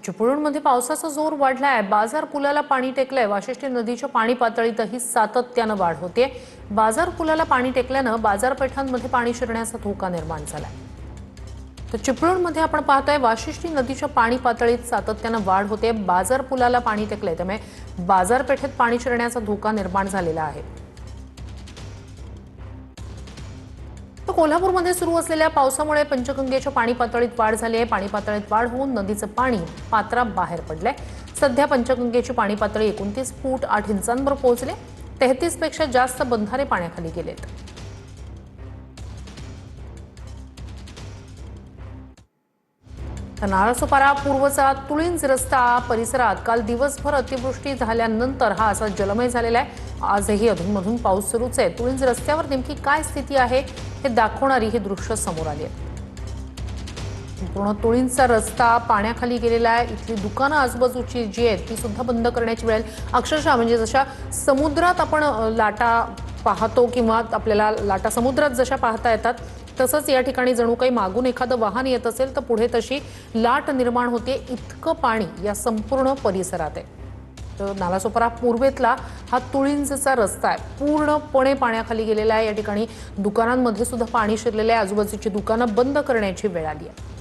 चिपळूणमध्ये पावसाचा जोर वाढलाय। बाजार पुलाला पाणी टेकलंय। वाशिष्ठी नदीच्या पाणी पातळीतही सातत्यानं वाढ होते। बाजार पुलाला पाणी टेकल्यानं बाजारपेठांमध्ये पाणी शिरण्याचा धोका निर्माण झालाय। तर चिपळूणमध्ये आपण पाहतोय वाशिष्ठी नदीच्या पाणी पातळीत सातत्यानं वाढ होते। बाजार पुलाला पाणी टेकलंय, त्यामुळे बाजारपेठेत पाणी शिरण्याचा धोका निर्माण झालेला आहे। तर कोल्हापूरमध्ये सुरू असलेल्या पावसामुळे पंचगंगेच्या पाणी पातळीत वाढ झाली आहे। पाणी पातळीत वाढ होऊन नदीचं पाणी पात्राबाहेर पडलंय। सध्या पंचगंगेची पाणी पातळी 29 फूट 8 इंचांवर पोहोचले। 33 पेक्षा जास्त बंधारे पाण्याखाली गेलेत। तर नालासोपारा पूर्वचा तुळींज रस्ता परिसरात काल दिवसभर अतिवृष्टी झाल्यानंतर हा असा जलमय झालेला आहे। आजही अधूनमधून पाऊस सुरूच आहे। तुळींज रस्त्यावर नेमकी काय स्थिती आहे हे दाखवणारी ही दृश्य समोर आली आहेत। पूर्ण तुळींजचा रस्ता पाण्याखाली गेलेला आहे। इथली दुकानं आजूबाजूची जी आहेत ती सुद्धा बंद करण्याची वेळ अक्षरशः म्हणजे जशा समुद्रात आपण लाटा पाहतो किंवा आपल्याला लाटा समुद्रात जशा पाहता येतात तसंच या ठिकाणी जणू काही मागून एखादं वाहन येत असेल तर पुढे तशी लाट निर्माण होते। इतकं पाणी या संपूर्ण परिसरात आहे। तर नालासोपारा पूर्वेतला हा तुळींजचा रस्ता आहे, पूर्णपणे पाण्याखाली गेलेला आहे। या ठिकाणी दुकानांमध्ये सुद्धा पाणी शिरलेलं आहे। आजूबाजूची दुकानं बंद करण्याची वेळ आली आहे।